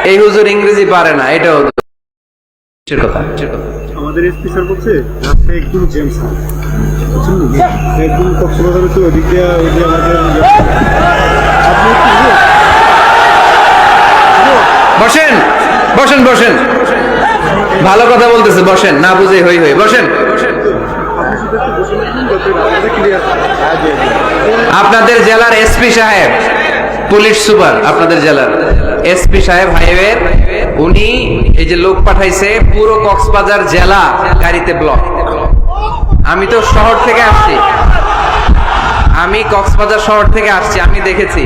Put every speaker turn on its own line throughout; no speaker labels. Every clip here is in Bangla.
এই হুজুর ইংরেজি পারে না, এটাও কথা।
আমাদের এসপি স্যার বলছে রাস্তা একদম জ্যাম স্যার, বুঝছেন না? একদম কক্সবাজার তো ওদিক দিয়ে ওই যে আমাদের আপনি
বসেন বসেন বসেন, ভালো কথা বলতেছে, বসেন, না বুঝে হই হই, বসেন।
আপনি শুধু একটু বসে রাখবেন যাতে রাস্তাটা ক্লিয়ার হয়।
আপনাদের জেলার এসপি সাহেব, পুলিশ সুপার আপনাদের জেলার এসপি সাহেব হাইওয়ের, উনি এই যে লোক পাঠাইছে পুরো কক্সবাজার জেলা গাড়িতে ব্লক। আমি তো শহর থেকে আসছি, আমি কক্সবাজার শহর থেকে আসছি, আমি দেখেছি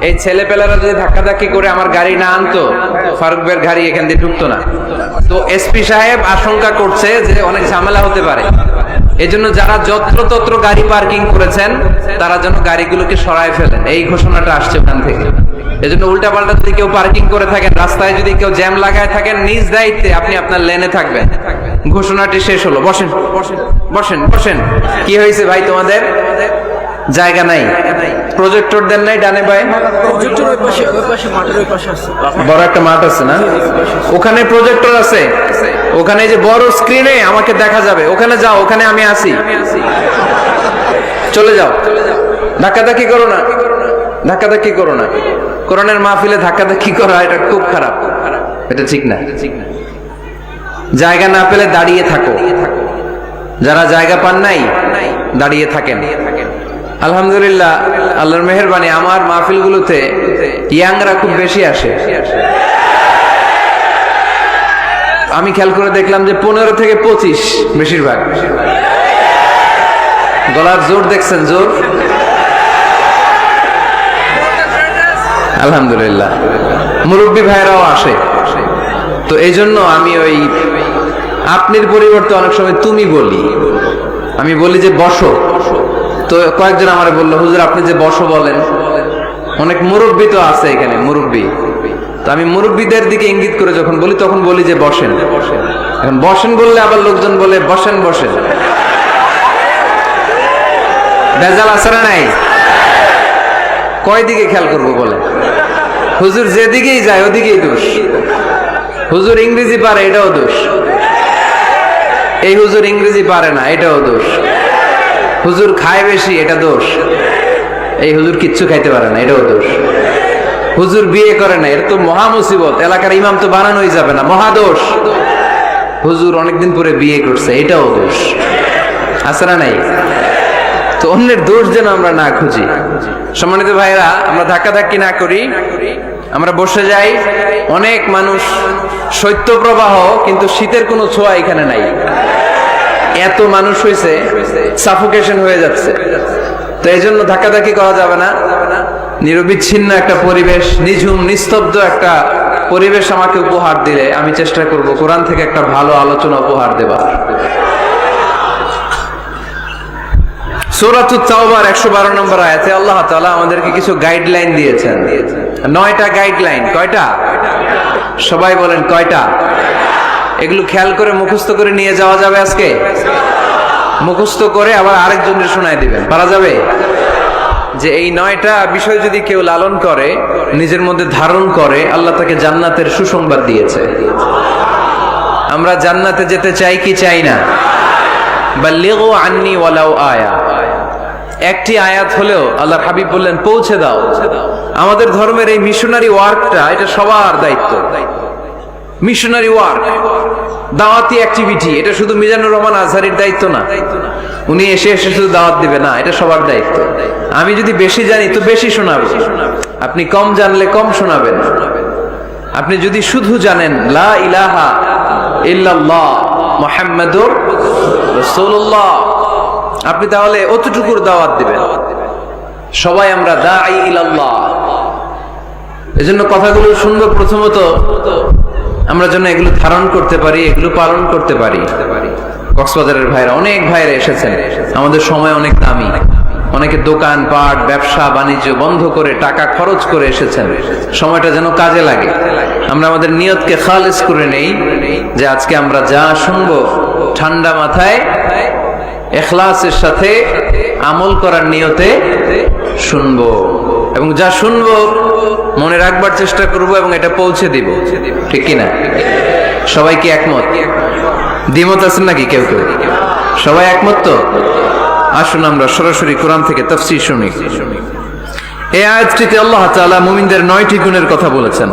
এই ছেলেপেলারা যদি ধাক্কাধাক্কি করে আমার গাড়ি না আনতো, ফারুক ভাইয়ের গাড়ি এখান দিয়ে ঢুকতো না। তো এসপি সাহেব আশঙ্কা করছে যে অনেক ঝামেলা হতে পারে, এজন্য যারা যত্রতত্র গাড়ি পার্কিং করেছেন তারা যেন গাড়িগুলোকে সরায় ফেলেন, এই ঘোষণাটা আসছে ওখান থেকে। এজন্য উল্টাপাল্টা যদি কেউ পার্কিং করে থাকেন, রাস্তায় যদি কেউ জ্যাম লাগায় থাকেন, নিজ দায়িত্বে আপনি আপনার লেনে থাকবেন। ঘোষণাটি শেষ হলো, বসেন বসেন বসেন। কি হয়েছে ভাই তোমাদের? জায়গা নাই, প্রজেক্টর দেন নাই ডানে বাই?
প্রজেক্টর ওই পাশে মাঠের ওই পাশে আছে।
বড় একটা মাঠ আছে না, ওখানে প্রজেক্টর আছে, ওখানে যে বড় স্ক্রিনে আমাকে দেখা যাবে, ওখানে যাও, ওখানে আমি আছি, চলে যাও। ধাক্কাধাক্কি করো না, ধাক্কাধাক্কি করো না। কোরআনের মাহফিলে ধাক্কাধাক্কি করা এটা খুব খারাপ, এটা ঠিক না। জায়গা না পেলে দাঁড়িয়ে থাকো, যারা জায়গা পান নাই দাঁড়িয়ে থাকেন। আলহামদুলিল্লাহ, আল্লাহর মেহেরবানি, আমার মাহফিলগুলোতে ইয়াংরা খুব বেশি আসে। আমি খেয়াল করে দেখলাম যে 15 থেকে 25 বেশিরভাগ। গলার জোর দেখছেন, জোর। আলহামদুলিল্লাহ, মুরব্বী ভাইরাও আসে। তো এই জন্য আমি ওই আপনির পরিবর্তে অনেক সময় তুমি বলি, আমি বলি যে বসো। তো কয়েকজন আমারে বললো, হুজুর আপনি যে বসো বলেন, অনেক মুরব্বী তো আছে এখানে, মুরব্বী। তো আমি মুরব্বীদের দিকে ইঙ্গিত করে যখন বলি, তখন বলি যে বসেন। এখন বসেন বললে আবার লোকজন বলে বসেন বসেন। ভেজাল আছে না নাই? কয় দিকে খেয়াল করবো বলে? হুজুর যেদিকেই যায় ওদিকেই দোষ। হুজুর ইংরেজি পারে, এটাও দোষ। এই হুজুর ইংরেজি পারে না, এটাও দোষ। হুজুর খায় বেশি, এটা দোষ। এই হুজুর কিচ্ছু খাইতে পারে না, এটাও দোষ। হুজুর বিয়ে করে না, এটা তো মহা মুসিবত, এলাকার ইমাম তো বানানোই যাবে না, মহাদোষ। হুজুর অনেকদিন পরে বিয়ে করছে, এটাও দোষ। আছে না নাই? তো অন্যের দোষ যেন আমরা না খুঁজি। সম্মানিত ভাইরা, আমরা ধাক্কাধাক্কি না করি, আমরা বসে যাই। অনেক মানুষ, শৈত্যপ্রবাহ, কিন্তু শীতের কোনো ছোঁয়া এখানে নাই। এত মানুষ হয়েছে, সাফোকেশন হয়ে যাচ্ছে। তো এই জন্য ধাক্কাধাক্কি করা যাবে না। নিরবিচ্ছিন্ন একটা পরিবেশ, নিঝুম নিস্তব্ধ একটা পরিবেশ আমাকে উপহার দিলে আমি চেষ্টা করব কোরআন থেকে একটা ভালো আলোচনা উপহার দেবার। সূরাতুত তাওবার 112 নম্বর আয়াতে আল্লাহ তাআলা আমাদেরকে কিছু গাইডলাইন দিয়েছেন। 9টা গাইডলাইন। কয়টা? সবাই বলেন কয়টা? এগুলো খেয়াল করে মুখস্থ করে নিয়ে যাওয়া যাবে আজকে? মুখস্থ করে আবার আরেকজনের শোনায় দিবেন, পারা যাবে? যে এই 9টা বিষয় যদি কেউ লালন করে, নিজের মধ্যে ধারণ করে, আল্লাহ তাকে জান্নাতের সুসংবাদ দিয়েছে। আমরা জান্নাতে যেতে চাই কি চাই না? বাল্লিগু আন্নি ওয়ালাউ আয়া। একটি আয়াত হলেও আল্লাহর হাবিব বললেন পৌঁছে দাও। আমাদের ধর্মের এই মিশনারি ওয়ার্কটা, এটা সবার দায়িত্ব। মিশনারি ওয়ার্ক, দাওয়াতি অ্যাক্টিভিটি, এটা শুধু মিজানুর রহমান আজহারির দায়িত্ব না। উনি এসে এসে শুধু দাওয়াত দিবে না, এটা সবার দায়িত্ব। আমি যদি বেশি জানি তো বেশি শোনাবো, আপনি কম জানলে কম শোনাবেন। আপনি যদি শুধু জানেন লা ইলাহা ইল্লাল্লাহ মুহাম্মাদুর রাসূলুল্লাহ, আপনি তাহলে অতটুকুর দাওয়াত দিবেন। সবাই আমরা দাঈ ইলাল্লাহ। এজন্য কথাগুলো সুন্দর, প্রথমত আমরা যেন এগুলো ধারণ করতে পারি, এগুলো পালন করতে পারি। কক্সবাজারের ভাইরা, অনেক ভাইরা এসেছেন, আমাদের সময় অনেক দামি। অনেকে দোকান পাট, ব্যবসা বাণিজ্য বন্ধ করে টাকা খরচ করে এসেছেন, সময়টা যেন কাজে লাগে। আমরা আমাদের নিয়তকে খালিস করে নেই, যে আজকে আমরা যা শুনবো ঠান্ডা মাথায় ইখলাসের সাথে আমল করার নিয়তে শুনবো। এবং যা শুনবো মনে রাখবার চেষ্টা করব এবং এটা পৌঁছে দিব, ঠিক কিনা? সবাই কি একমত? দ্বিমত আছেন নাকি কেউ কেউ? সবাই একমত তো? আসুন আমরা সরাসরি কোরআন থেকে তাফসীর শুনি। এই আয়াতটিতে আল্লাহ তাআলা মুমিনদের 9টি গুণের কথা বলেছেন।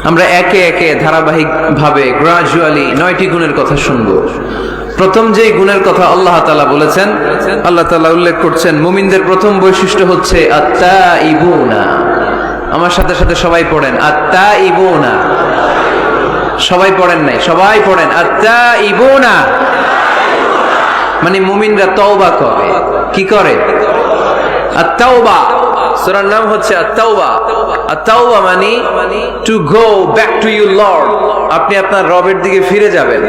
আমরা একে একে ধারাবাহিক ভাবে গ্রাজুয়ালি 9টি গুণের কথা শুনবো। প্রথম যে গুণের কথা আল্লাহ তাআলা বলেছেন, আল্লাহ তাআলা উল্লেখ করছেন মুমিনদের প্রথম বৈশিষ্ট্য হচ্ছে আত্তাইবুনা। আমার সাথে সাথে সবাই পড়েন আত্তাইবুনা। সবাই পড়েন নাই, সবাই পড়েন আত্তাইবুনা। মানে মুমিনরা তওবা করে। কি করে? আত-তাওবা। সূরার নাম হচ্ছে আত-তাওবা। আত-তাওবা মানে to go back to your Lord. আপনি আপনার রবের দিকে ফিরে যাবেন।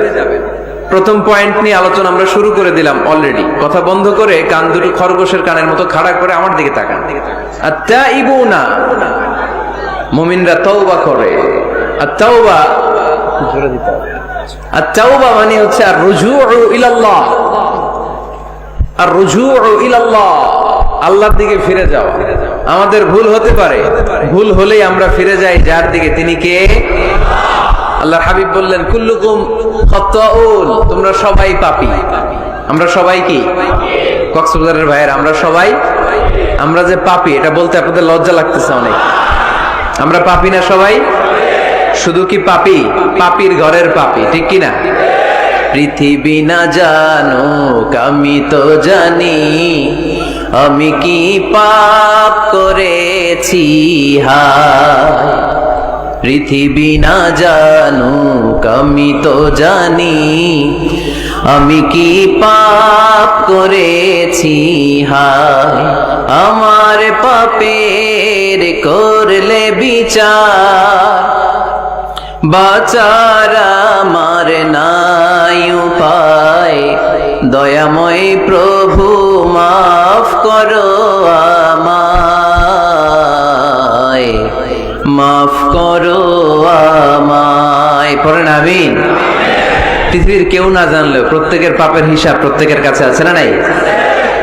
প্রথম পয়েন্ট নিয়ে আলোচনা আমরা শুরু করে দিলাম অলরেডি। কথা বন্ধ করে কান দুটো খরগোশের কানের মতো খাড়া করে আমার দিকে তাকান। আত-তাইবুনা, মুমিনরা তওবা করে। আত-তাওবা জোরে দিতে হবে। আত-তাওবা মানে হচ্ছে আর-রুজুউ ইলাল্লাহ। আর-রুজুউ ইলাল্লাহ, আল্লাহর দিকে ফিরে যাওয়া। আমাদের ভুল হতে পারে, ভুল হলেই আমরা ফিরে যাই যার দিকে, তিনি কে? আল্লাহর হাবিব বললেন কুল্লুকুম খাত্তাউন, তোমরা সবাই পাপী। আমরা সবাই কি? কক্সবাজারের ভাইয়েরা, আমরা সবাই, আমরা যে পাপী এটা বলতে আপনাদের লজ্জা লাগতেছে অনেক। আমরা পাপী না সবাই? শুধু কি পাপী? পাপীর ঘরের পাপী, ঠিক কি না? পৃথিবী না জানুক আমি তো জানি, আমি কি পাপ করেছি হায়। পৃথিবী না জানুক আমি তো জানি, আমি কি পাপ করেছি হায়। আমার পাপের করলে বিচার, বাঁচার আমার নাই উপায়। দয়াময় প্রভু মাফ করো আমায়, মাফ করো আমায়। পড়েন আমিন। পৃথিবীর কেউ না জানলেও প্রত্যেকের পাপের হিসাব প্রত্যেকের কাছে আছে না নাই?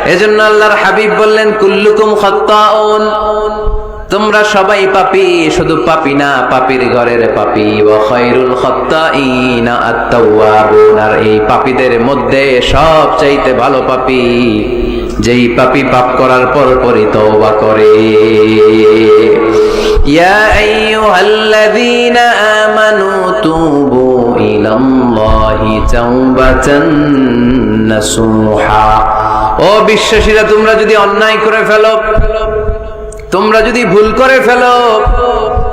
এজন্য আল্লাহর হাবিব বললেন কুল্লুকুম খাত্তাউন, তোমরা সবাই পাপী। শুধু পাপী না, পাপীর ঘরের পাপী। ওয়া খায়রুল খাত্তাইনা আত-তাওয়াবুন, আর এই পাপীদের মধ্যে সবচাইতে ভালো পাপী যেই পাপী পাপ করার পরপরই তওবা করে। ইয়া আইয়ুহাল্লাযীনা আমানু তুবু ইলাল্লাহি তাওবাতান নাসুহা। ও বিশ্বাসীরা, তোমরা যদি অন্যায় করে ফেলো, তোমরা যদি ভুল করে ফেলো,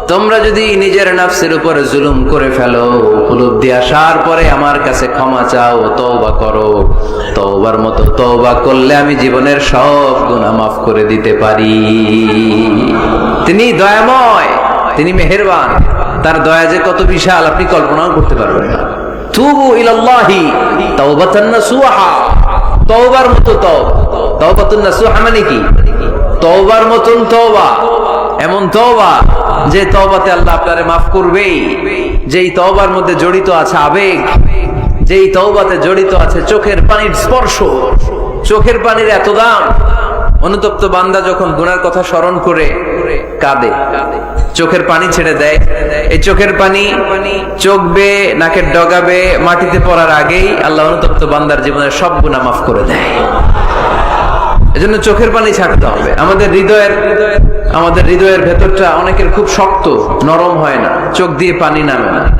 তোমরা যদি নিজের নফসের উপর জুলুম করে ফেলো, উপলব্ধি আসার পরে আমার কাছে ক্ষমা চাও, তওবা করো। তওবার মতো তওবা করলে আমি জীবনের সব গুনাহ মাফ করে দিতে পারি। তিনি দয়াময়, তিনি মেহেরবান। তার দয়া যে কত বিশাল আপনি কল্পনাও করতে পারবেন না। তুবু ইলাল্লাহি তাওবাতান নাসুহা, তওবার মতো তওবা। তাওবাতুন নাসুহা মানে কি? তওবার মতন তওবা, এমন তওবা যে তওবাতে আল্লাহ আপনারে মাফ করবেই। যেই তওবার মধ্যে জড়িত আছে আবেগ, যেই তওবাতে জড়িত আছে চোখের পানির স্পর্শ। চোখের পানির এত দাম, অনুতপ্ত বান্দা যখন গুনার কথা স্মরণ করে কাঁদে, চোখের পানি ছেড়ে দেয়। এই চোখের পানি চোখ বেয়ে নাকের ডগাবে মাটিতে পড়ার আগেই আল্লাহ অনুতপ্ত বান্দার জীবনের সব গুনাহ মাফ করে দেয়। এজন্য চোখের পানি ছাড়তে হবে। আমাদের হৃদয়ের ভেতরটা অনেকের খুব শক্ত, নরম হয় না, চোখ দিয়ে পানি নামে না।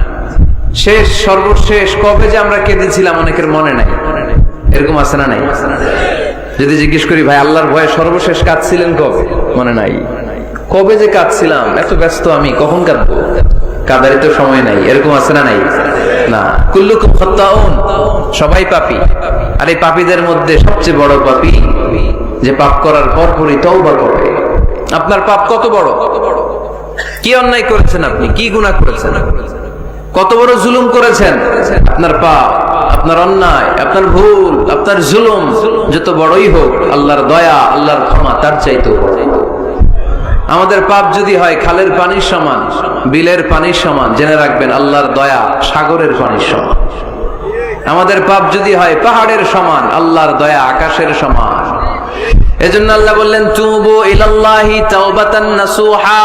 সর্বশেষ কবে যে আমরা কেঁদেছিলাম অনেকের মনে নাই। এরকম আছে না নাই? যদি জিজ্ঞেস করি ভাই আল্লাহর ভয়ে সর্বশেষ কাঁদছিলেন কবে, মনে নাই। কবে যে কাঁদছিলাম, এত ব্যস্ত আমি, কখন কাঁদবো, কাঁদারই তো সময় নাই। এরকম আছে না নাই? না। কুল্লুকুম খাত্তাউন, সবাই পাপী। আর এই পাপীদের মধ্যে সবচেয়ে বড় পাপী যে পাপ করার পরপরই তওবা করে। আপনার পাপ কত বড়? কি অন্যায় করেছেন আপনি? কি গুনাহ করেছেন? কত বড় জুলুম করেছেন? আপনার পাপ, আপনার অন্যায়, আপনার ভুল, আপনার জুলুম যত বড়ই হোক, আল্লাহর দয়া, আল্লাহর ক্ষমা তার চাইতেও বড়। আমাদের পাপ যদি হয় খালের পানির সমান, বিলের পানির সমান, জেনে রাখবেন আল্লাহর দয়া সাগরের পানির সমান। আমাদের পাপ যদি হয় পাহাড়ের সমান, আল্লাহর দয়া আকাশের সমান। এজন্য আল্লাহ বললেন তুবু ইলাল্লাহি তাওবাতান নাসুহা,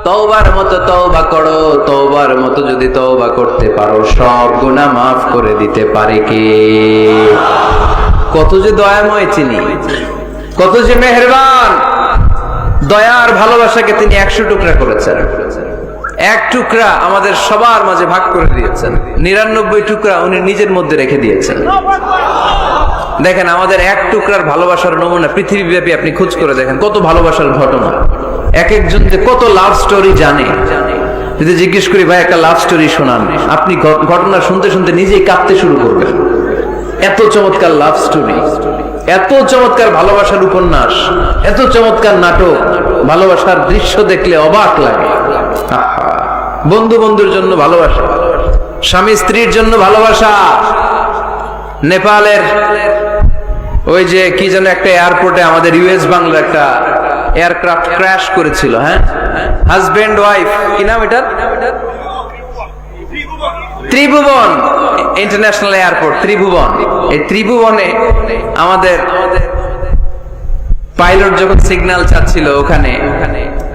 তওবার মতো তওবা করো, তওবার মতো যদি তওবা করতে পারো সব গুনাহ maaf করে দিতে পারে কে? কত যে দয়াময় তিনি, কত যে মেহেরবান। দয়ার ভালোবাসাকে তিনি 100 টুকরা করেছেন, এক টুকরা আমাদের সবার মাঝে ভাগ করে দিয়েছেন, 99 টুকরা উনি নিজের মধ্যে রেখে দিয়েছেন। দেখেন আমাদের এক টুকরার ভালোবাসার নমুনা পৃথিবীব্যাপী আপনি খোঁজ করে দেখেন, কত ভালোবাসার ঘটনা। এক একজন যে কত লাভ স্টোরি জানে, যদি জিজ্ঞেস করি ভাই একটা লাভ স্টোরি শোনান, আপনি ঘটনা শুনতে শুনতে নিজেই কাঁদতে শুরু করবেন। এত চমৎকার লাভ স্টোরি, এত চমৎকার ভালোবাসার উপন্যাস, এত চমৎকার নাটক, ভালোবাসার দৃশ্য দেখলে অবাক লাগে। বন্ধু বন্ধুর জন্য ভালোবাসা, স্বামী স্ত্রীর জন্য ভালোবাসা। নেপালের ওই যে কি যেন একটা এয়ারপোর্টে আমাদের ইউএস বাংলার একটা এয়ারক্রাফট ক্র্যাশ করেছিল, হ্যাঁ, হাজবেন্ড ওয়াইফ, কি নাম এটা? ত্রিভুবন ইন্টারন্যাশনাল এয়ারপোর্ট, ত্রিভুবন। এই ত্রিভুবনে আমাদের পাইলট যখন সিগন্যাল চাচ্ছিল ওখানে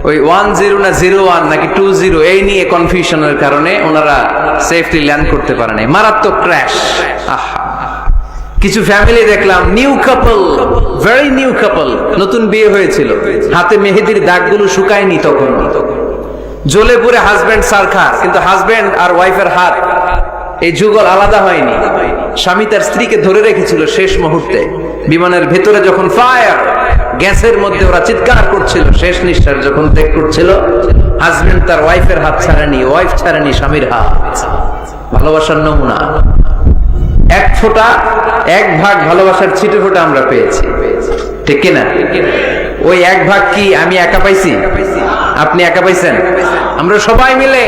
ওই 10 না 01 নাকি 20 এই নিয়ে কনফিউশনের কারণে ওনারা সেফলি ল্যান্ড করতে পারে নাই, মারাত্মক ক্র্যাশ। কিছু ফ্যামিলি দেখলাম, নিউ কাপল, ভেরি নিউ কাপল, নতুন বিয়ে হয়েছিল, হাতে মেহেদির দাগগুলো শুকায়নি তখন, জ্বলে পুরে হাজবেন্ড সারখার, কিন্তু হাজবেন্ড আর ওয়াইফের হাত এই যুগল আলাদা হয়নি। স্বামী তার স্ত্রীকে ধরে রেখেছিল শেষ মুহূর্তে, বিমানের ভেতরে যখন ফায়ার, গ্যাসের মধ্যে ওরা চিৎকার করছিল, শেষ নিঃশ্বাস যখন ত্যাগ করছিল, হাজবেন্ড তার ওয়াইফের হাত ছাড়েনি, ওয়াইফ ছাড়েনি স্বামীর হাত। ভালোবাসার নমুনা। এক ফোঁটা, এক ভাগ ভালোবাসার ছিটে ফোঁটা আমরা পেয়েছি, ঠিক কিনা? ওই এক ভাগ কি আমি একা পাইছি? আপনি একা পাইছেন? আমরা সবাই মিলে।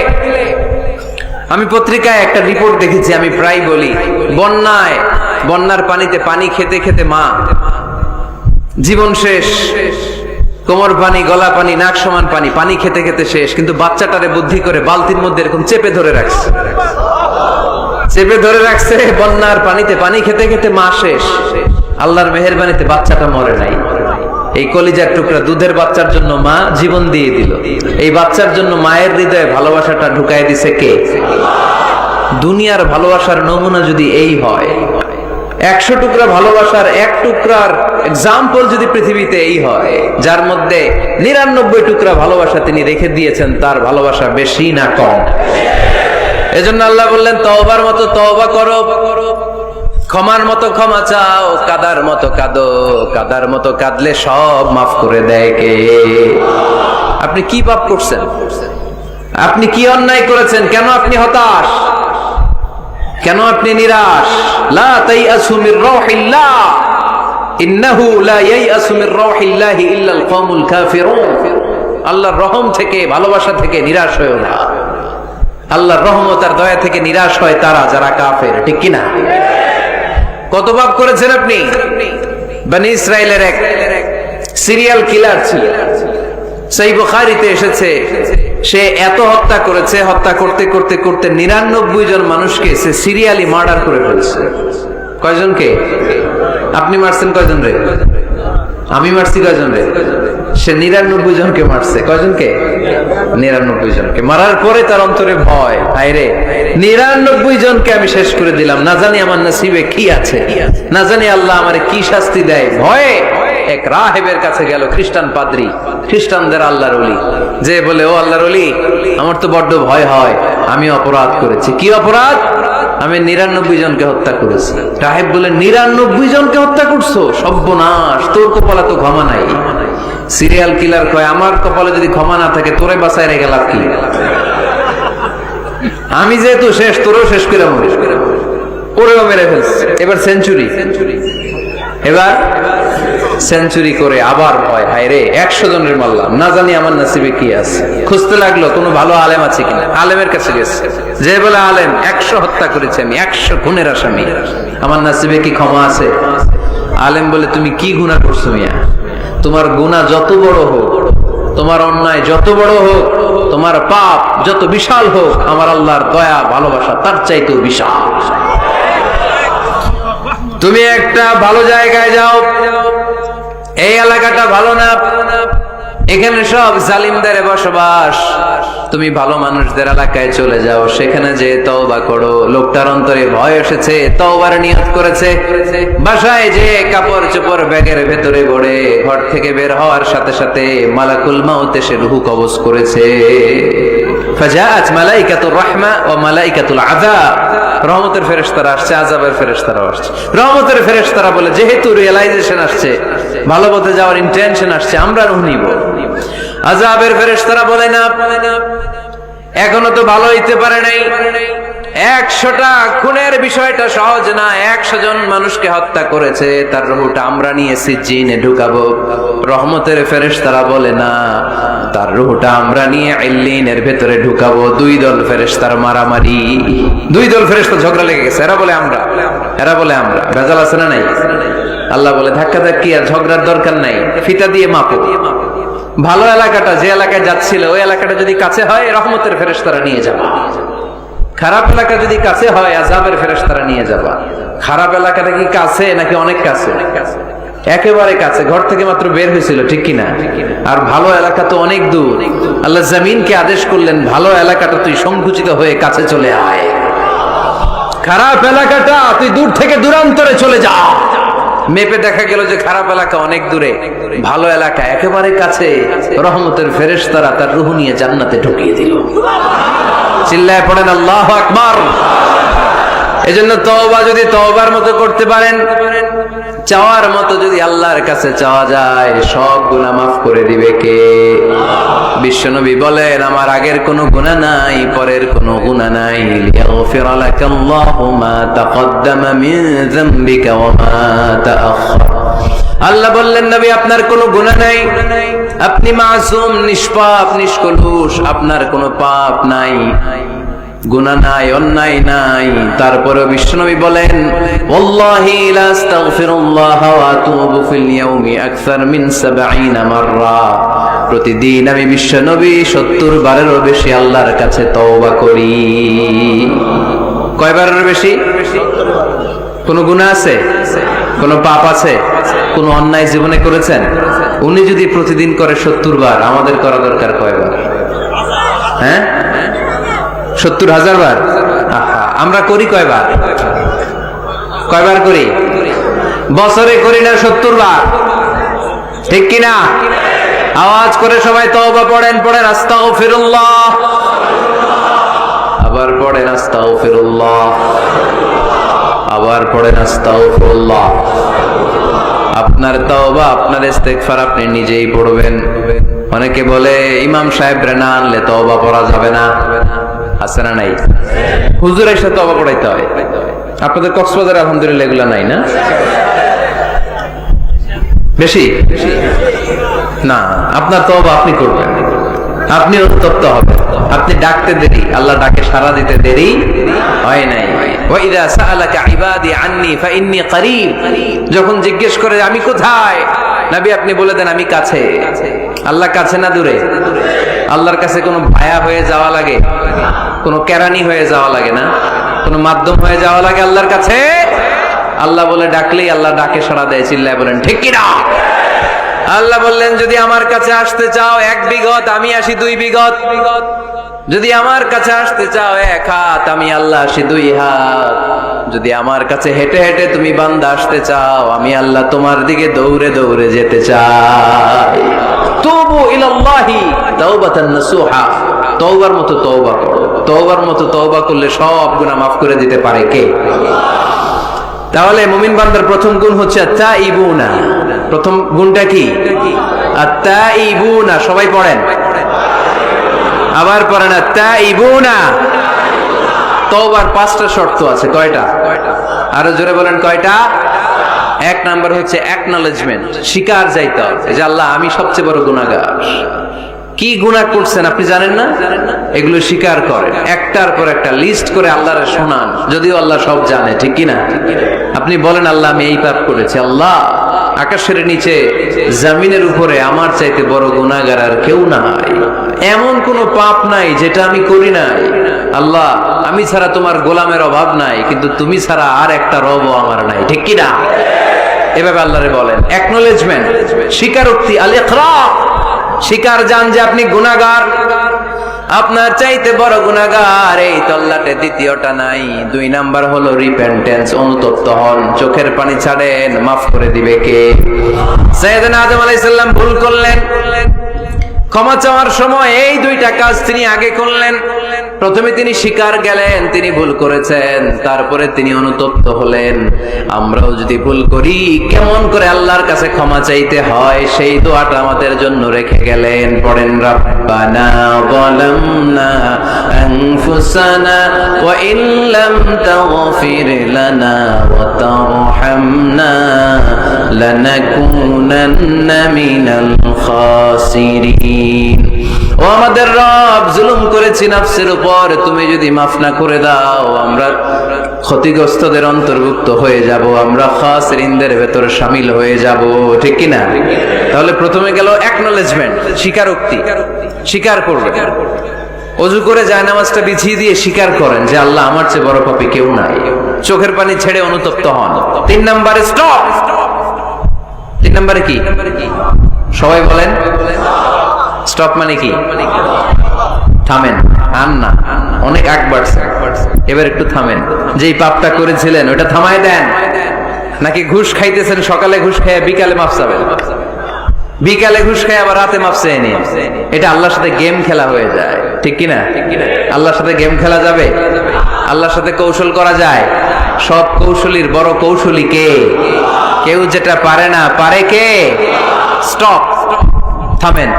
আমি পত্রিকায় একটা রিপোর্ট দেখেছি, আমি প্রায় বলি, বন্যার পানিতে পানি খেতে খেতে মা জীবন শেষ, কোমর পানি, গলা পানি, নাক সমান পানি, পানি খেতে খেতে শেষ, কিন্তু বাচ্চাটারে বুদ্ধি করে বালতির মধ্যে এরকম চেপে ধরে রাখছে, চেপে ধরে রাখছে। বন্যার পানিতে পানি খেতে খেতে মা শেষ, আল্লাহর মেহেরবানিতে বাচ্চাটা মরে নাই। এই কলিজার টুকরা দুধের বাচ্চার জন্য মা জীবন দিয়ে দিল। এই বাচ্চার জন্য মায়ের হৃদয়ে ভালোবাসাটা ঢুকায় দিছে কে? দুনিয়ার ভালোবাসার নমুনা যদি এই হয়, 100 টুকরা ভালোবাসার এক টুকরার এক্সাম্পল যদি পৃথিবীতে এই হয়, যার মধ্যে 99 টুকরা ভালোবাসা তিনি রেখে দিয়েছেন, তার ভালোবাসা বেশি না কম? এজন্য আল্লাহ বললেন তওবার মতো তওবা করো, ক্ষমার মতো ক্ষমা চাও, কাদার মতো কাঁদো, কাদার মতো কাঁদলে সব মাফ করে দেয় কে? আপনি কি পাপ করছেন? আপনি কি অন্যায় করেছেন? কেন আপনি হতাশ? কেন আপনি নিরাশ? লা তাইয়াসু মির রাহিল্লাহ, ইন্নাহু লা ইয়াইয়াসু মির রাহিল্লাহি ইল্লাল কওমুল কাফিরুন। আল্লাহর রহম থেকে, ভালোবাসা থেকে নিরাশ হয়ো না। আল্লাহর রহমত আর দয়া থেকে নিরাশ হয় তারা যারা কাফের, ঠিক কি না? কত পাপ করেছেন আপনি? বনি ইসরাইলের এক সিরিয়াল কিলার ছিল, সহিহ বুখারীতে এসেছে, সে এত হত্যা করেছে, হত্যা করতে করতে করতে 99 জন মানুষকে সে সিরিয়ালি মার্ডার করে ফেলছে। কয়জনকে? আপনি মারছেন কয়জন রে? আমি মারছি কয়জন রে? সে 99 জনকে মারছে। কয়জনকে? 99 জনকে। মারার পরে তার অন্তরে ভয়, হায় রে 99 জনকে আমি শেষ করে দিলাম, না জানি আমার নসিবে কি আছে, না জানি আল্লাহ আমারে কি শাস্তি দেয়। ভয়ে এক রাহেবের কাছে গেল, খ্রিস্টান পাদ্রী, খ্রিস্টানদের আল্লাহর ওলি, যে বলে, ও আল্লাহর ওলি, আমার তো বড্ড ভয় হয়, আমি অপরাধ করেছি। কি অপরাধ? আমি 99 জনকে হত্যা করেছি। রাহেব বলে, 99 জনকে হত্যা করছো? সর্বনাশ, তোর কপালে তো ক্ষমা নাই। সিরিয়াল কিলার কয়, আমার কপালে যদি ক্ষমা না থাকে তোরে বাঁচায় রেখে লাভ কি? আমি যেহেতু শেষ, তোরেও শেষ করে মরিস, ওরেও মেরে ফেলছে। এবার সেঞ্চুরি, এবার সেঞ্চুরি করে আবার ভয়, হায় রে 100 জনের মারলাম, না জানি আমার নসিবে কি আছে। খুঁজতে লাগলো কোনো ভালো আলেম আছে কিনা। আলেমের কাছে গেছে, যে বলে, আলেম 100 হত্যা করেছে আমি, 100 খুনের আসামি, আমার নসিবে কি ক্ষমা আছে? আলেম বলে, তুমি কি গুনাহ করছো মিয়া? তোমার গুনাহ যত বড় হোক, তোমার অন্যায় যত বড় হোক, তোমার পাপ যত বিশাল হোক, আমার আল্লাহর দয়া ভালোবাসা তার চাইতেও বিশাল। তুমি একটা ভালো জায়গায় যাও, এই এলাকাটা ভালো না, এখানে সব জালিমদের বসবাস, তুমি ভালো মানুষদের এলাকায় চলে যাও, সেখানে যে তওবা করো। লোকটার অন্তরে ভয় এসেছে, তওবার নিয়ত করেছে। বাসায় যে কাপড় চোপড় ব্যাগের ভেতরে ভরে ঘর থেকে বের হওয়ার সাথে সাথে মালাকুল মাউত এসে রূহ কবজ করেছে। ফাজাআত মালাইকাতুর রাহমা ওয়া মালাইকাতুল আযাব, রহমতের ফেরেশতারা আসছে, আযাবের ফেরেশতারা আসছে। রহমতের ফেরেশতারা বলে যেহেতু রিয়েলাইজেশন আসছে, ভালো পথে যাওয়ার ইন্টেনশন আসছে, আমরা রূহ নিব। আযাবের ফেরেশতারা বলে না, এখনো তো ভালো হইতে পারে নাই, 100টা খুনের বিষয়টা সহজ না, 100 জন মানুষকে হত্যা করেছে, তার রূহটা আমরা নিয়ে সিজ্জিনে ঢুকাবো। রহমতের ফেরেশতারা বলে না, তার রূহটা আমরা নিয়ে ইল্লিনের ভেতরে ঢুকাবো। 2 দল ফেরেশতার মারামারি, 2 দল ফেরেশতা ঝগড়া লেগে গেছে, এরা বলে আমরা, এরা বলে আমরা। ভেজাল আছে না নাই? আল্লাহ বলে ধাক্কাধাক্কি আর ঝগড়ার দরকার নাই, ফিতা দিয়ে মাপো। ভালো এলাকাটা যে এলাকায় যাচ্ছিল ওই এলাকাটা যদি কাছে হয়, রহমতের ফেরেশতারা নিয়ে যাবা। খারাপ এলাকা যদি কাছে হয়, আযাবের ফেরেশতারা নিয়ে যাবা। খারাপ এলাকাটা কি কাছে নাকি অনেক কাছে? একেবারে কাছে, ঘর থেকে মাত্র বের হয়েছিল, ঠিক কিনা? আর ভালো এলাকা তো অনেক দূর। আল্লাহ জমিনকে আদেশ করলেন, ভালো এলাকাটা তুই সংকুচিত হয়ে কাছে চলে আয়, খারাপ এলাকাটা তুই দূর থেকে দূরান্তরে চলে যা। মেপে দেখা গেল যে খারাপ এলাকা অনেক দূরে, ভালো এলাকা একেবারে কাছে। রহমতের ফেরেশতারা তার রূহ নিয়ে জান্নাতে ঢুকিয়ে দিল। চিল্লায় পড়েন আল্লাহু আকবার। এজন্য তওবা যদি তওবার মতো করতে পারেন, চাওয়ার মতো যদি আল্লাহর কাছে চাওয়া যায়, সব গুনাহ মাফ করে দিবে কে? বিশ্বনবী বলেন, আমার আগের কোনো গুনাহ নাই, পরের কোনো গুনাহ নাই। লিয়াগফির লাকাল্লাহু মা তাকদ্দামা মিন যামবিকা ওয়া মা তাআখার। আল্লাহ বললেন, নবী আপনার কোনো গুনাহ নাই, আপনি মাসুম, নিষ্পাপ, নিষ্কলুষ, আপনার কোনো পাপ নাই, গুনাহ নাই, অন্যায় নাই। তারপরে বিশ্বনবী বলেন, ওয়াল্লাহি লা আস্তাগফিরুল্লাহ ওয়া আতুবু ফিল ইয়াউমি আকসার মিন 70 মাররা। প্রতিদিন আমি বিশ্বনবী 70 বারেরও বেশি আল্লাহর কাছে তওবা করি। কয়বারের বেশি? কোনো গুনাহ আছে? কোনো পাপ আছে? কোনো অন্যায় জীবনে করেছেন? উনি যদি প্রতিদিন করে 70 বার, আমাদের করা দরকার কয়বার? হ্যাঁ, 70,000 বার। আমরা করি কয়বার? কয়বার করি? বছরে করি না 70 বার, ঠিক কিনা? আওয়াজ করে সবাই তওবা পড়েন, পড়েন আস্তাগফিরুল্লাহ, আবার পড়েন আস্তাগফিরুল্লাহ, আবার পড়েন আস্তাগফিরুল্লাহ। আপনার তওবা, আপনার ইস্তেগফার আপনি নিজেই পড়বেন। অনেকে বলে ইমাম সাহেবরে না আনলে তওবা পড়া যাবে না, আছে না নাই? হুজুরের সাথে তওবা পড়াইতে হয়। আপনাদের কক্সবাজারে আলহামদুলিল্লাহ এগুলা নাই না? বেশি না, আপনার তওবা আপনি করবেন, আপনি উত্তপ্ত হবেন। আপনি ডাকতে দেরি, আল্লাহ ডাকে সাড়া দিতে দেরি হয় নাই। ওয়াইদা সাআলাকা ইবাদি আন্নী ফাইন্নী করিব, যখন জিজ্ঞেস করে আমি কোথায়, নবী আপনি বলে দেন আমি কাছে। আল্লাহ কাছে না দূরে? আল্লাহর কাছে কোনো ভায়া হয়ে যাওয়া লাগে, কোনো কেরানি হয়ে যাওয়া লাগে না, কোনো মাধ্যম হয়ে যাওয়া লাগে আল্লাহর কাছে? আল্লাহ বলে ডাকলেই আল্লাহ ডাকে সাড়া দেয়। চিল্লায় বলেন ঠিক কিনা? আল্লাহ বললেন, যদি আমার কাছে আসতে চাও 1 বিঘত, আমি আসি 2 বিঘত। যদি আমার কাছে আসতে চাও 1 হাত, আমি আল্লাহ আসি 2 হাত। যদি আমার কাছে হেঁটে হেঁটে তুমি বান্দা আসতে চাও, আমি আল্লাহ তোমার দিকে দৌড়ে দৌড়ে যেতে চাই। তুবু ইলাল্লাহি তাওবাতান নাসুহা, তওবার মতো তওবা করো। তওবার মতো তওবা করলে সব গুনাহ মাফ করে দিতে পারে কে? তাহলে মুমিন বান্দার প্রথম গুণ হচ্ছে আত-তাইবুনা। প্রথম গুণটা কি? আত-তাইবুনা। সবাই পড়েন, আবার পড়েন আত-তাইবুনা। তওবার 5টা শর্ত আছে। কয়টা? আরো জোরে বলেন কয়টা? 1 নাম্বার হচ্ছে অ্যাকনলেজমেন্ট, স্বীকার যাইতে হবে যে আল্লাহ আমি সবচেয়ে বড় গুনাহগার। কি গুনাহ করছেন আপনি জানেন না? এগুলো স্বীকার করেন, একটার পর একটা লিস্ট করে আল্লাহরে শোনান, যদিও আল্লাহ সব জানে, ঠিক কিনা? আপনি বলেন আল্লাহ আমি এই পাপ করেছি, আল্লাহ আকাশের নিচে জমিনের উপরে আমার চাইতে বড় গুনাহগার আর কেউ নাই, এমন কোনো পাপ নাই যেটা আমি করি নাই। আল্লাহ আমি ছাড়া তোমার গোলামের অভাব নাই, কিন্তু তুমি ছাড়া আর একটা রবও আমার নাই, ঠিক কিনা? এভাবে আল্লাহরে বলেন। অ্যাকনোলেজমেন্ট, স্বীকারোক্তি, আল ইকরার, স্বীকার জান যে আপনি গুনাহগার, আপনার চাইতে বড় গুনাহগার এই তল্লাটে দ্বিতীয়টা নাই। 2 নাম্বার হলো রিপেন্টেন্স, অনুতপ্ত হন, চোখের পানি ছাড়েন, মাফ করে দিবে কে? সাইয়েদনা আদম আলাইহিস সালাম ভুল করলেন, ক্ষমা চাওয়ার সময় এই 2টা কাজ তিনি আগে করলেন। প্রথমে তিনি স্বীকার গেলেন তিনি ভুল করেছেন, তারপরে তিনি অনুতপ্ত হলেন। আমরাও যদি ভুল করি কেমন করে আল্লাহর কাছে ক্ষমা চাইতে হয় সেই দোয়াটা আমাদের জন্য রেখে গেলেন। পড়েন, রব্বানা যালামনা আনফুসানা ওয়া ইল্লাম তাগফির লানা ওয়া তারহামনা লানাকুনান্না মিনাল খাসিরিন। ও আমাদের রব, জুলুম করেছি নাফসের উপর, তুমি যদি মাফ না করে দাও আমরা ক্ষতিগ্রস্তদের অন্তর্ভুক্ত হয়ে যাব, আমরা খাসিরিনদের ভেতর শামিল হয়ে যাব, ঠিক কি না? তাহলে প্রথমে গেল অ্যাকনোলেজমেন্ট, স্বীকারোক্তি, স্বীকার করবেন। ওযু করে জায়নামাজটা বিছিয়ে দিয়ে স্বীকার করেন যে আল্লাহ আমার চেয়ে বড় পাপী কেউ নাই, চোখের পানি ছেড়ে অনুতপ্ত হন। 3 নম্বরে স্টপ। 3 নম্বরে কি? সবাই বলেন স্টপ মানে কি? থামেন, আন না, অনেক আগ বাড়ছে, এবার একটু থামেন। যেই পাপটা করেছিলেন ওটা থামায় দেন। নাকি ঘুষ খাইতেছেন, সকালে ঘুষ খেয়ে বিকালে মাফ চাবেন, বিকালে ঘুষ খেয়ে আবার রাতে মাফ চেয়ে নিন। এটা আল্লাহর সাথে গেম খেলা হয়ে যায়, ঠিক কিনা? আল্লাহর সাথে গেম খেলা যাবে? আল্লাহর সাথে কৌশল করা যায়? সব কৌশলীর বড় কৌশলী কে? কেউ যেটা পারে না, পারে কে? স্টপ, থামেন।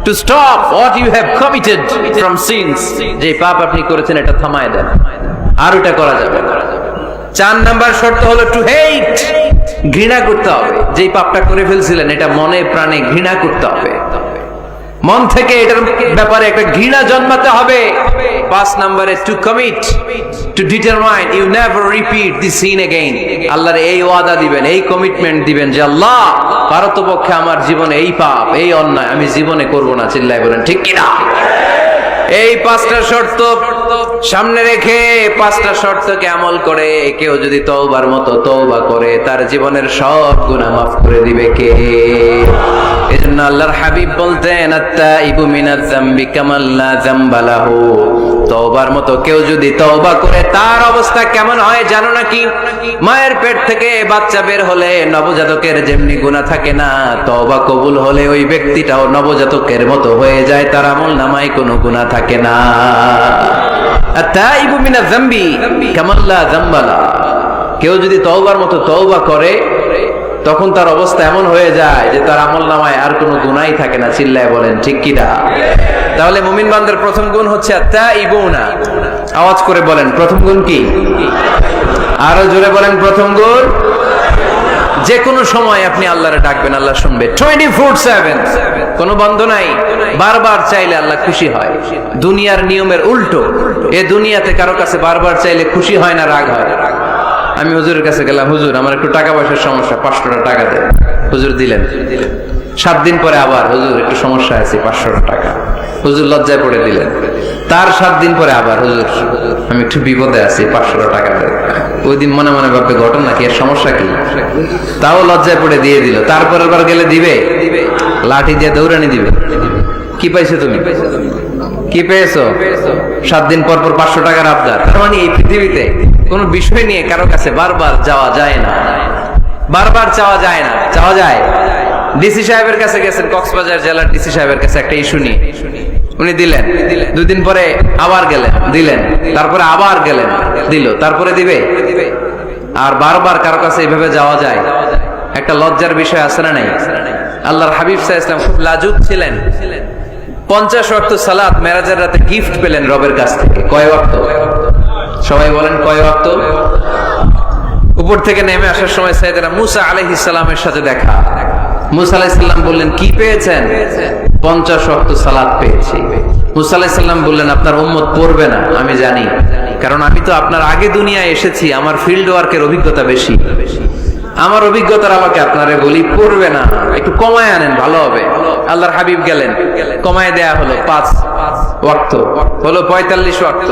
To stop what you have committed from sins, যে পাপ আপনি করেছেন এটা থামায় দেন, আর ওটা করা যাবে না। 4 নাম্বার শর্ত হলো টু হেট, ঘৃণা করতে হবে। যেই পাপটা করে ফেলছিলেন এটা মনে প্রাণে ঘৃণা করতে হবে, মন থেকে এটার ব্যাপারে একটা ঘৃণা জন্মাতে হবে। 5 নম্বরে to commit, to determine you never repeat this sin again. আল্লাহর এই ওয়াদা দিবেন, এই কমিটমেন্ট দিবেন যে আল্লাহ পারতপক্ষে আমার জীবনে এই পাপ, এই অন্যায় আমি জীবনে করব না। চিল্লায় বলেন ঠিক কিনা? এই 5টা শর্ত সামনে রেখে 5টা শর্তকে আমল করে কেউ যদি তওবার মতো তওবা করে তার জীবনের সব গুনাহ মাফ করে দিবে কে? এজন্য আল্লাহর হাবিব বলতেন, আত্তাইবু মিনাজ যামবি কামান লা যামবা লাহু। তওবার মতো কেউ যদি তওবা করে তার অবস্থা কেমন হয় জানো নাকি? মায়ের পেট থেকে বাচ্চা বের হলে নবজাতকের যেমনি গুনাহ থাকে না, তওবা কবুল হলে ওই ব্যক্তিটাও নবজাতকের মতো হয়ে যায়, তার আমলনামায় কোনো গুনাহ থাকে না। আত্তাইবু মিনাজ যামবি কামান লা যামবা লাহু। কেউ যদি তওবার মতো তওবা করে তখন তার অবস্থা এমন হয়ে যায় যে তার আমলনামায় আর কোনো গুনাহই থাকে না। চিল্লায় বলেন ঠিক কিনা? তাহলে মুমিন বান্দার প্রথম গুণ হচ্ছে আত্তাইবুনা। আওয়াজ করে বলেন প্রথম গুণ কি? আরো জোরে বলেন প্রথম গুণ। যে কোনো সময় আপনি আল্লাহরে ডাকবেন, আল্লাহ শুনবে 24/7, কোনো বন্ধ নাই। বারবার চাইলে আল্লাহ খুশি হয়। দুনিয়ার নিয়মের উল্টো, এ দুনিয়াতে কারো কাছে বারবার চাইলে খুশি হয় না, রাগ হয়। আমি হুজুরের কাছে গেলাম, হুজুর আমার একটু টাকা পয়সার সমস্যা, 500 টাকা দেন। হুজুর দিলেন। 7 দিন পরে আবার, হুজুর একটু সমস্যা আছে, 500 টাকা। হুজুর লজ্জায় পড়ে দিলেন। তার 7 দিন পরে আবার, হুজুর আমি একটু বিপদে আছি, 500 টাকা দেন। ওই দিন মনে মনে ভাববে ঘটনা কি, এর সমস্যা কি? তাও লজ্জায় পড়ে দিয়ে দিল। তারপরের বার গেলে দিবে, লাঠি দিয়ে দৌড়ানি দিবে। কি পাইছো তুমি? কি পেয়েছো? 7 দিন পর পর 500 টাকার আবদার। তার মানে এই পৃথিবীতে কোন বিষয় নিয়ে কারো কাছে বারবার যাওয়া যায় না, বারবার চাওয়া যায় না। চাওয়া যায়? ডিসি সাহেবের কাছে গেছেন, কক্সবাজার জেলার ডিসি সাহেবের কাছে একটা ইস্যু নিয়ে, উনি দিলেন। 2 দিন পরে আবার গেলেন, দিলেন। তারপরে আবার গেলেন, দিল। তারপরে দিবে? আর বারবার কারো কাছে এইভাবে যাওয়া যায়? একটা লজ্জার বিষয় আছে না নাই? আল্লাহর হাবিব সাল্লাল্লাহু আলাইহি ওয়াসাল্লাম খুব লাজুক ছিলেন। 50 ওয়াক্ত সালাত মেরাজের রাতে গিফট পেলেন রবের কাছ থেকে। কয় ওয়াক্ত? সবাই বলেন কয় ওয়াক্ত? উপর থেকে নেমে আসার সময় সাইয়েদনা মুসা আলাইহিস সালামের সাথে দেখা। মুসা আলাইহিস সালাম বললেন, কি পেয়েছেন? 50 ওয়াক্ত সালাত পেয়েছি। মুসা আলাইহিস সালাম বললেন, আপনার উম্মত পড়বে না, আমি জানি, কারণ আমি তো আপনার আগে দুনিয়ায় এসেছি, আমার ফিল্ড ওয়ার্কের অভিজ্ঞতা বেশি। আমার অভিজ্ঞতার আমাকে আপনারে বলি, পড়বে না, একটু কমায় আনেন, ভালো হবে। আল্লাহর হাবিব গেলেন, কমায় দেয়া হলো 5 ওয়াক্ত, হলো 45 ওয়াক্ত।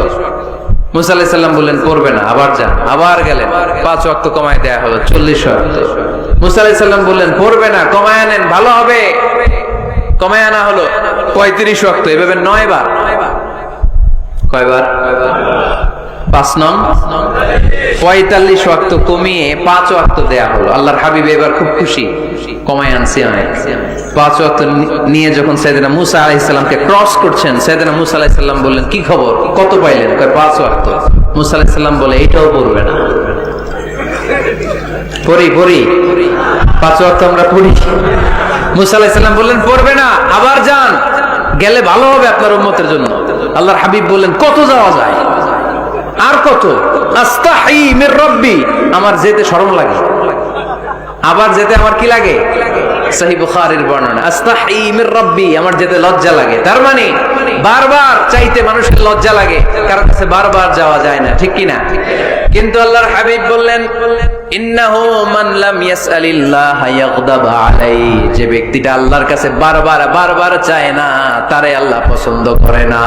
মুসা আলাইহিস সালাম বললেন পড়বে না, আবার যান। আবার গেলেন, 5 ওয়াক্ত কমায় দেয়া হলো 40 ওয়াক্ত। মুসা আলাইহিস সালাম বললেন পড়বে না, কমায় আনেন, ভালো হবে। কমায় আনা হলো 35 ওয়াক্ত, এভাবে 9 বার। কয়বার? 5 নং 45 ওয়াক্ত কমিয়ে 5 ওয়াক্ত দেয়া হলো। আল্লাহর হাবিব এবার খুব খুশি, কমায় আনছি অনেক। 5 ওয়াক্ত নিয়ে যখন সাইয়েদনা মুসা আলাইহিস সালামকে ক্রস করছেন, সাইয়েদনা মুসা আলাইহিস সালাম বললেন কি খবর, কত পাইলেন? কয় 5 ওয়াক্ত। মুসা আলাইহিস সালাম বলে এটাও পড়বে না। পড়ি 5 ওয়াক্ত আমরা পড়ি। মুসা আলাইহিস সালাম বললেন পড়বে না, আবার যান, গেলে ভালো হবে আপনার উম্মতের জন্য। আল্লাহর হাবিব বললেন কত যাওয়া যায়, আর কত? আস্তাহি মির রাব্বি, আমার যেতে শরম লাগে, আবার যেতে আমার কি লাগে? সহিহ বুখারীর বর্ণনা, আস্তাহি মির রাব্বি, আমার যেতে লজ্জা লাগে। তার মানে বারবার চাইতে মানুষের লজ্জা লাগে, কারণ কাছে বারবার যাওয়া যায় না, ঠিক কি না? কিন্তু আল্লাহর হাবিব বললেন ইন্নাহু মান লাম ইয়াসআলিল্লাহ ইয়াগদাব আলাইহি, যে ব্যক্তিটা আল্লাহর কাছে বারবার চায় না, তারে আল্লাহ পছন্দ করে না।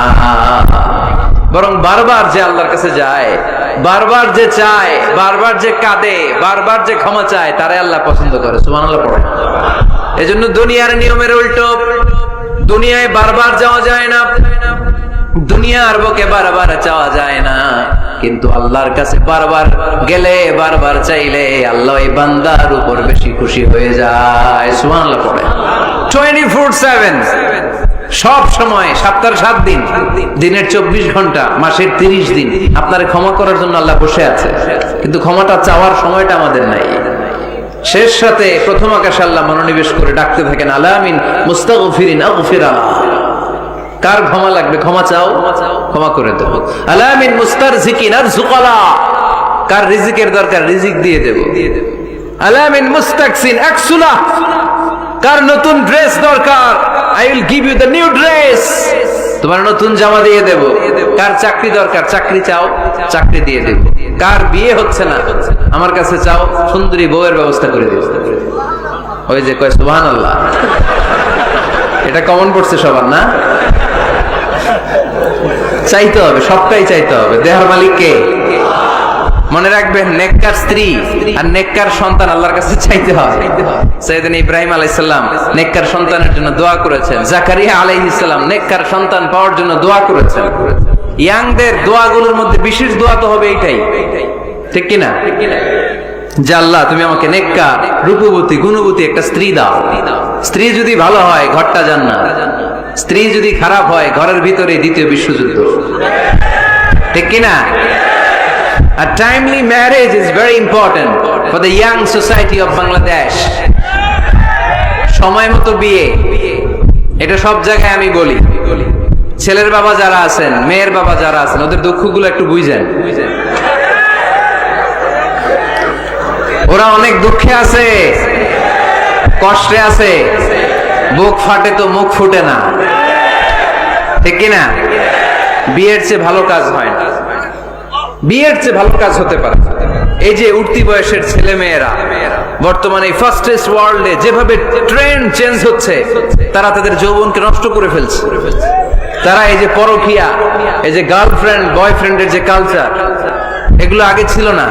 বরং বারবার যে আল্লাহর কাছে যায়, বারবার যে চায়, বারবার যে কাঁদে, বারবার যে ক্ষমা চায়, তারে আল্লাহ পছন্দ করে। সুবহানাল্লাহ পড়ে। এজন্য দুনিয়ার নিয়মের উল্টো, দুনিয়ায় বারবার যাওয়া যায় না, দুনিয়ার বুকে বারবার চাওয়া যায় না, কিন্তু আল্লাহর কাছে বারবার গেলে, বারবার চাইলে আল্লাহ এই বান্দার উপর বেশি খুশি হয়ে যায়। সুবহানাল্লাহ পড়ে। 24/7, সব সময়, সপ্তাহের 7 দিন, দিনের 24 ঘন্টা, মাসের 30 দিন আপনার ক্ষমা করার জন্য আল্লাহ বসে আছে, কিন্তু ক্ষমাটা চাওয়ার সময়টা আমাদের নাই। শেষ রাতে প্রথম আকাশে আল্লাহ মনোনিবেশ করে ডাকতে থাকেন আলামিন মুস্তাগফিরিন আগফির আলা, কার ক্ষমা লাগবে ক্ষমা চাও, ক্ষমা করে দেব। আলামিন মুস্তারজিকিন আরজুকালা, কার রিজিকের দরকার রিজিক দিয়ে দেব। আলামিন মুস্তাকসিন আকসুলা, কার নতুন ড্রেস দরকার I will give you the new dress, তোমার নতুন জামা দিয়ে দেব। কার চাকরি দরকার চাকরি চাও, চাকরি দিয়ে দেব। কার বিয়ে হচ্ছে না আমার কাছে চাও, সুন্দরী বউয়ের ব্যবস্থা করে দেব। ওই যে কয় সুবহানাল্লাহ, এটা কমন পড়ছে সবার না? চাইতে হবে, সবটাই চাইতে হবে। দেহের মালিক কে? মনে রাখবেন, নেককার স্ত্রী আর নেককার সন্তান আল্লাহর কাছে চাইতে হয়। সাইয়েদনা ইব্রাহিম আলাইহিস সালাম নেককার সন্তানের জন্য দোয়া করেছেন, জাকারিয়া আলাইহিস সালাম নেককার সন্তান পাওয়ার জন্য দোয়া করেছেন। ইয়াংদের দোয়াগুলোর মধ্যে বিশেষ দোয়া তো হবে এইটাই, ঠিক কি না? যে আল্লাহ তুমি আমাকে নেককার, রূপবতী, গুণবতী একটা স্ত্রী দাও। স্ত্রী যদি ভালো হয় ঘরটা জান্নাত, স্ত্রী যদি খারাপ হয় ঘরের ভিতরে দ্বিতীয় বিশ্বযুদ্ধ, ঠিক কি না? A timely marriage is very important for the young society of Bangladesh. সময় মতো বিয়ে, এটা সব জায়গায় আমি বলি। ছেলের বাবা যারা আছেন, মেয়ের বাবা যারা আছেন, ওদের দুঃখগুলো একটু বুঝেন। ওরা অনেক দুঃখে আছে, কষ্টে আছে, বুক ফাটে তো মুখ ফুটে না, ঠিক কি না? বিয়ের চেয়ে ভালো কাজ হয় না, বিয়ের চেয়ে ভালো কাজ হতে পারে। এই যে উঠতি বয়সের ছেলে মেয়েরা বর্তমানে ফাস্টেস্ট ওয়ার্ল্ডে যেভাবে ট্রেন্ড চেঞ্জ হচ্ছে, তারা তাদের যৌবনকে নষ্ট করে ফেলছে। তারা এই যে পরকীয়া, এই যে গার্লফ্রেন্ড বয়ফ্রেন্ডের যে কালচার, এগুলো আগে ছিল না,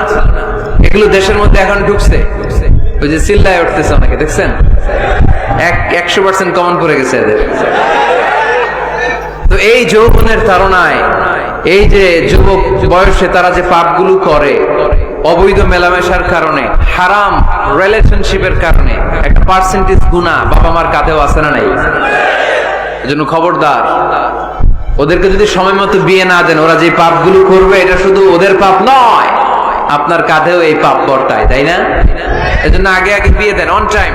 এগুলো দেশের মধ্যে এখন ঢুকছে। ওই যে চিল্লায় উঠতেছে অনেকে, দেখছেন? 100% কমন পড়ে গেছে এদের। তো এই যৌবনের তাড়নায়, এই যে যুবক বয়সে তারা যে পাপগুলো করে, অবৈধ মেলামেশার কারণে, হারাম রিলেশনশিপের কারণে একটা পার্সেন্টেজ গুনাহ বাবা মার কাঁধেও আছে না নাই? এজন্য খবরদার, ওদেরকে যদি সময় মতো বিয়ে না দেন, ওরা যে পাপগুলো করবে এটা শুধু ওদের পাপ নয়, আপনার কাঁধেও এই পাপ বর্তায়, তাই না? এজন্য আগে আগে বিয়ে দেন, অন টাইম,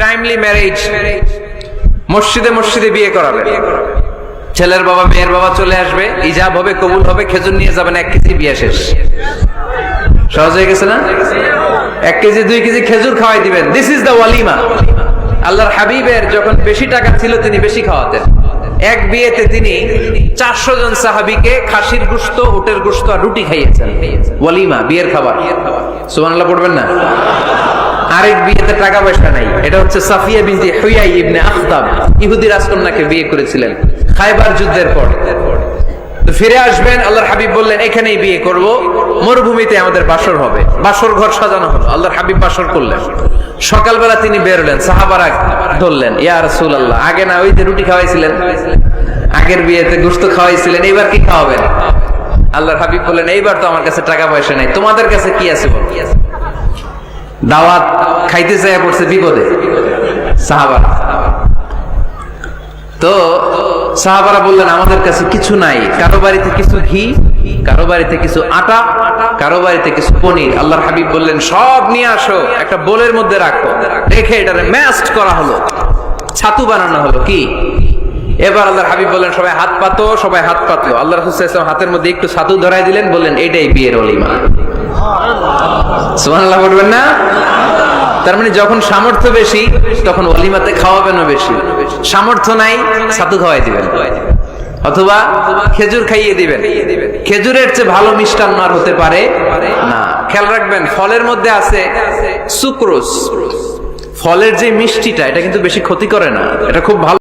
টাইমলি ম্যারেজ। মসজিদে মসজিদে বিয়ে করাবেন। ছেলের বাবা মেয়ের বাবা চলে আসবে, ইজাব হবে, কবুল হবে, খেজুর নিয়ে যাবেন, 1 কেজি, বিয়ে শেষ। সহজ হয়ে গেছে না? 1 কেজি 2 কেজি খেজুর খাওয়াই দিবেন। দিস ইজ দ্য ওয়ালিমা। আল্লাহর হাবিবের যখন বেশি টাকা ছিল তিনি বেশি খাওয়াতেন। এক বিয়েতে তিনি 400 জন সাহাবীকে খাসির গোশত, উটের গোশত আর রুটি খাইয়েছেন। ওয়ালিমা, বিয়ের খাবার। সুবহানাল্লাহ পড়বেন না? আরেক বিয়েতে টাকা পয়সা নাই, এটা হচ্ছে সাফিয়া বিনতে হুয়াই ইবনে আখতাব, ইহুদি রাজকন্যাকে বিয়ে করেছিলেন খায়বার যুদ্ধের পর। তো ফিরে আসবেন, আল্লাহর হাবিব বললেন এখানেই বিয়ে করব, মরুভূমিতে আমাদের বাসর হবে। বাসর ঘর সাজানো হলো, আল্লাহর হাবিব বাসর করলেন। সকালবেলা তিনি বেরোলেন, সাহাবারা ধরলেন, ইয়া রাসূলুল্লাহ, আগে না ওই যে রুটি খাওয়াইছিলেন, আগের বিয়েতে গোশত খাওয়াইছিলেন, এইবার কি খাওয়াবেন? আল্লাহর হাবিব বললেন এইবার তো আমার কাছে টাকা পয়সা নাই, তোমাদের কাছে কি আছে বলো। দাওয়াত খাইতে চাইয়া পড়ছে বিপদে সাহাবারা। তো সাহাবারা বললেন আমাদের কাছে কিছু নাই, কারো বাড়িতে কিছু ঘি, কারো বাড়িতে কিছু আটা, কারো বাড়িতে কিছু পনির। আল্লাহর হাবিব বললেন সব নিয়ে আসো, একটা বোলের মধ্যে রাখো, রেখে এটারে ম্যাশড করা হলো, ছাতু বানানো হলো। কি এবার আল্লাহর হাবিব বললেন সবাই হাত পাতো, সবাই হাত পাতলো। আল্লাহ রাসূল সাল্লাল্লাহু আলাইহি ওয়াসাল্লাম হাতের মধ্যে একটু ছাতু ধরাই দিলেন, বললেন এটাই বিয়ের ওলিমা। সুবহানাল্লাহ বলবেন না? তার মানে যখন সামর্থ্য বেশি তখন ওলিমাতে খাওয়াবেনও বেশি, সামর্থ্য নাই ছাতু খাওয়াই দিবেন, অথবা খেজুর খাইয়ে দিবেন। খেজুরের চেয়ে ভালো মিষ্টান্ন আর হতে পারে না। খেয়াল রাখবেন, ফলের মধ্যে আছে সুক্রোজ, ফলের যে মিষ্টিটা এটা কিন্তু বেশি ক্ষতি করে না, এটা খুব ভালো।